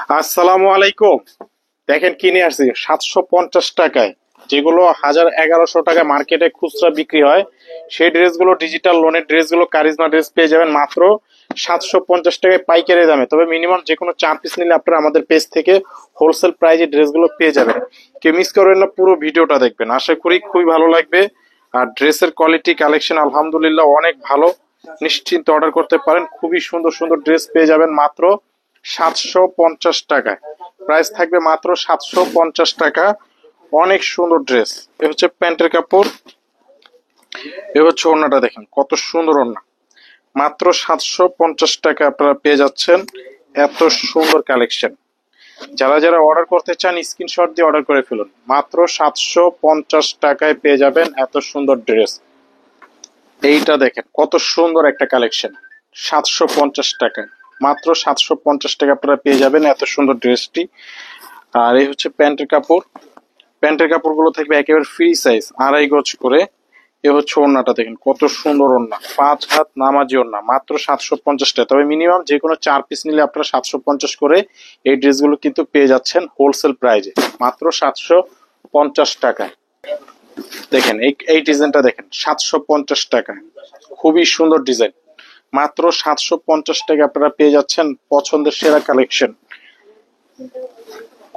আসসালামু আলাইকুম। দেখেন কিনে আসছি 750 টাকায়, যেগুলো 1000-1100 টাকা মার্কেটে খুচরা বিক্রি হয়। সেই ড্রেসগুলো, ডিজিটাল লোনের ড্রেসগুলো, কারিজমা ড্রেস পেয়ে যাবেন মাত্র 750 টাকায় পাইকারি দামে। তবে মিনিমাম যে কোনো 4 পিস নিলে আপনারা আমাদের পেজ থেকে হোলসেল প্রাইজে ড্রেসগুলো পেয়ে যাবেন। কেউ মিস করবেন না, পুরো ভিডিওটা দেখবেন, আশা করি খুবই ভালো লাগবে। আর ড্রেসের কোয়ালিটি, কালেকশন আলহামদুলিল্লাহ অনেক ভালো। নিশ্চিন্তে অর্ডার করতে পারেন, খুবই সুন্দর সুন্দর ড্রেস পেয়ে যাবেন মাত্র 750 টাকায়। প্রাইস থাকবে মাত্র 750 টাকা। অনেক সুন্দর ড্রেস। এ হচ্ছে প্যান্টের কাপড়, এ হচ্ছে ওড়নাটা, দেখেন কত সুন্দর ওড়না। মাত্র 750 টাকা আপনারা পেয়ে যাচ্ছেন এত সুন্দর কালেকশন। যারা যারা অর্ডার করতে চান স্ক্রিনশট দিয়ে অর্ডার করে ফেলুন। মাত্র 750 টাকায় পেয়ে যাবেন এত সুন্দর ড্রেস। এইটা দেখেন কত সুন্দর একটা কালেকশন। 750 টাকায়, মাত্র 750 টাকা আপনারা পেয়ে যাবেন এত সুন্দর ড্রেসটি। আর এই হচ্ছে প্যান্টের কাপড়। প্যান্টের কাপড়গুলো থাকবে একেবারে ফ্রি সাইজ, 2.5 গজ করে। এ হচ্ছে ওড়নাটা, দেখেন কত সুন্দর ওড়না, 5 হাত নামাজি ওড়না, মাত্র 750 টাকা। তবে মিনিমাম যে কোনো 4 পিস নিলে আপনারা 750 করে এই ড্রেসগুলো কিন্তু পেয়ে যাচ্ছেন হোলসেল প্রাইজে মাত্র 750 টাকায়। দেখেন এই ডিজাইনটা দেখেন, 750 টাকা, খুবই সুন্দর ডিজাইন। মাত্র 750 টাকা আপনারা পেয়ে যাচ্ছেন পছন্দের সেরা কালেকশন।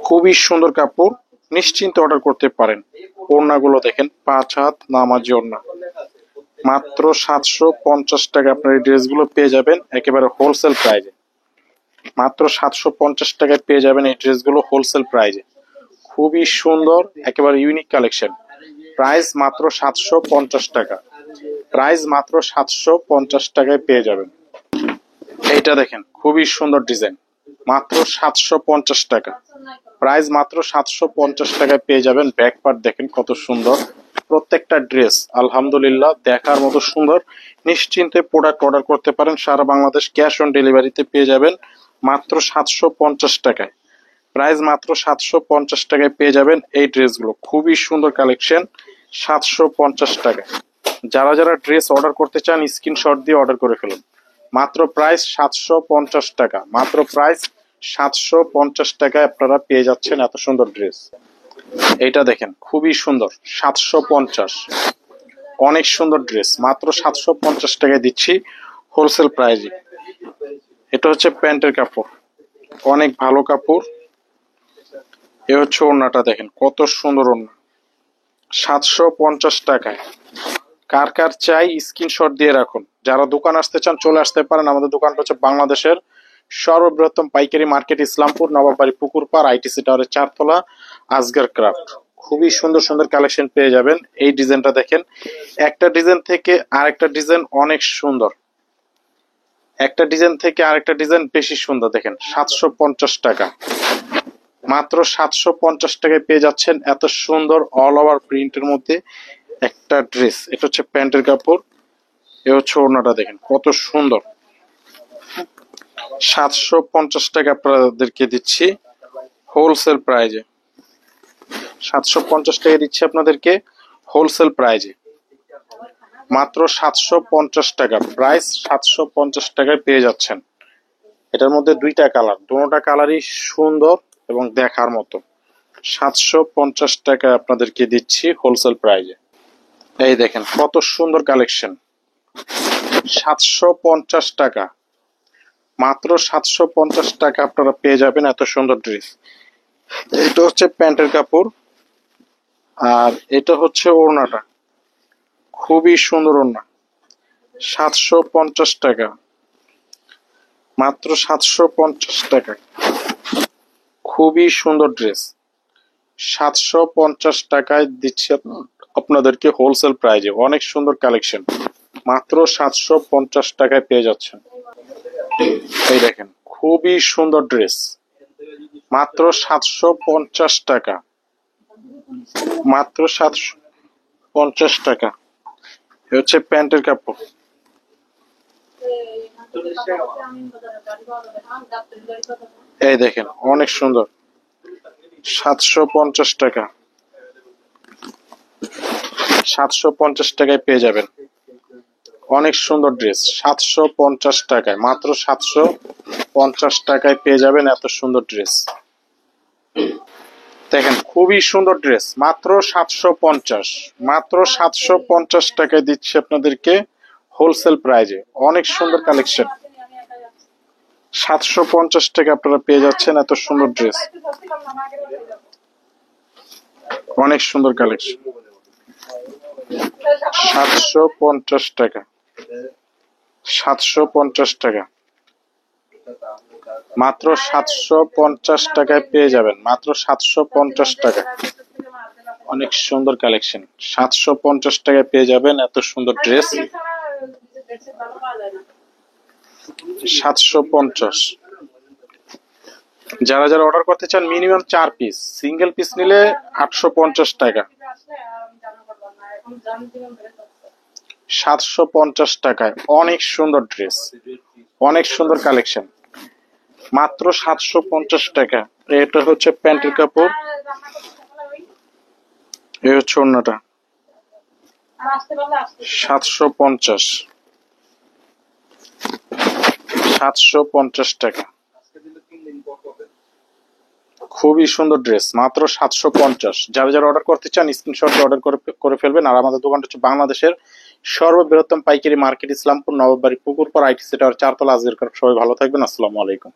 খুবই সুন্দর কাপড়, নিশ্চিন্তে অর্ডার করতে পারেন। ওড়নাগুলো দেখেন, 5 হাত নামাজি ওড়না, মাত্র 750 টাকা আপনার এই ড্রেসগুলো পেয়ে যাবেন একেবারে হোলসেল প্রাইজে। মাত্র 750 টাকায় পেয়ে যাবেন এই ড্রেসগুলো হোলসেল প্রাইজে। খুবই সুন্দর, একেবারে ইউনিক কালেকশন। প্রাইস মাত্র 750 টাকা। প্রাইস মাত্র 750 টাকায় পেয়ে যাবেন। এইটা দেখেন খুবই সুন্দর ডিজাইন, মাত্র 750 টাকা। প্রাইস মাত্র 750 টাকায় পেয়ে যাবেন। ব্যাক পার্ট দেখেন কত সুন্দর, প্রত্যেকটা ড্রেস আলহামদুলিল্লাহ দেখার মতো সুন্দর। নিশ্চিন্তে প্রোডাক্ট অর্ডার করতে পারেন, সারা বাংলাদেশ ক্যাশ অন ডেলিভারিতে পেয়ে যাবেন মাত্র 750 টাকায়। প্রাইস মাত্র 750 টাকায় পেয়ে যাবেন এই ড্রেসগুলো। খুবই সুন্দর কালেকশন, 750 টাকায়। যারা যারা ড্রেস অর্ডার করতে চান স্ক্রিনশট দিয়ে অর্ডার করে ফেলুন। মাত্র প্রাইস 750 টাকা। মাত্র প্রাইস 750 টাকায় আপনারা পেয়ে যাচ্ছেন এত সুন্দর ড্রেস। এইটা দেখেন খুবই সুন্দর, 750, অনেক সুন্দর ড্রেস। মাত্র 750 টাকায় দিচ্ছি হোলসেল প্রাইজে। এটা হচ্ছে প্যান্টের কাপড়, অনেক ভালো কাপড়। এ হচ্ছে ওড়নাটা, দেখেন কত সুন্দর ওড়না, 750 টাকায়। কার কার চাই স্ক্রিনশট দিয়ে রাখুন। যারা দোকান আসতে চান চলে আসতে পারেন। আমাদের দোকানটা হচ্ছে বাংলাদেশের সর্ববৃহত্তম পাইকারি মার্কেট, ইসলামপুর নবাববাড়ি পুকুরপাড়, আইটিসি টাওয়ারের 4 তলা, আজগার ক্রাফট। খুবই সুন্দর সুন্দর কালেকশন পেয়ে যাবেন। এই ডিজাইনটা দেখেন, একটা ডিজাইন থেকে আরেকটা ডিজাইন অনেক সুন্দর, একটা ডিজাইন থেকে আরেকটা ডিজাইন বেশি সুন্দর। দেখেন 750 টাকা। মাত্র 750 টাকায় পেয়ে যাচ্ছেন এত সুন্দর অল ওভার প্রিন্টের মধ্যে একটা ড্রেস। এটা হচ্ছে প্যান্টের কাপড়, এ হচ্ছে ওড়নাটা, দেখেন কত সুন্দর। 750 টাকা আপনাদেরকে দিচ্ছি হোলসেল প্রাইজে। 750 টাকা দিচ্ছি আপনাদেরকে হোলসেল প্রাইজে, মাত্র 750 টাকা। প্রাইস 750 টাকায় পেয়ে যাচ্ছেন। এটার মধ্যে দুইটা কালার, দুটোটা কালারই সুন্দর এবং দেখার মতো। 750 টাকায় আপনাদেরকে দিচ্ছি হোলসেল প্রাইজে। এই দেখেন কত সুন্দর কালেকশন, 750 টাকা। মাত্র 750 টাকা আপনারা পেয়ে যাবেন এত সুন্দর ড্রেস। এটা হচ্ছে প্যান্টের কাপড়, আর এটা হচ্ছে ওড়নাটা, খুবই সুন্দর ওড়না, 750 টাকা। মাত্র 750 টাকা, খুবই সুন্দর ড্রেস। 750 টাকায় দিচ্ছি আপনাদেরকে হোলসেল প্রাইজে। অনেক সুন্দর কালেকশন, মাত্র 750 টাকায় পেয়ে যাচ্ছেন। এই দেখেন খুবই সুন্দর ড্রেস, মাত্র 750 টাকা। মাত্র 750 টাকা। এ হচ্ছে প্যান্টের কাপড়, এই দেখেন অনেক সুন্দর, 750 টাকা। 750 টাকায় পেয়ে যাবেন অনেক সুন্দর ড্রেস 750 টাকায়, মাত্র 750 টাকায় পেয়ে যাবেন এত সুন্দর ড্রেস। দেখেন খুবই সুন্দর ড্রেস, মাত্র 750, মাত্র 750 টাকায় দিচ্ছি আপনাদেরকে হোলসেল প্রাইজে। অনেক সুন্দর কালেকশন, 750 টাকা আপনারা পেয়ে যাচ্ছেন এত সুন্দর ড্রেস। অনেক সুন্দর কালেকশন, 750 টাকা, 750 টাকা, মাত্র 750 টাকায় পেয়ে যাবেন, মাত্র 750 টাকা। অনেক সুন্দর কালেকশন, 750 টাকায় পেয়ে যাবেন এত সুন্দর ড্রেস। 750। যারা যারা অর্ডার করতে চান মিনিমাম 4 পিস, সিঙ্গেল পিস নিলে 850 টাকা। 750 টাকায় অনেক সুন্দর ড্রেস, অনেক সুন্দর কালেকশন, মাত্র 750 টাকা। এটা হচ্ছে প্যান্টের কাপড়, এই হচ্ছে ওড়নাটা। 750, 750 টাকা। খুবই সুন্দর ড্রেস, মাত্র 750। যারা যারা অর্ডার করতে চান স্ক্রিনশট অর্ডার করে ফেলবেন। আর আমাদের দোকানটা হচ্ছে বাংলাদেশের সর্ববৃহত্তম পাইকারি market, Islampur Nawabbari পুকুরপাড় ITC tower 4 তলা। আজকের সবাই ভালো থাকবেন, আসসালামু আলাইকুম।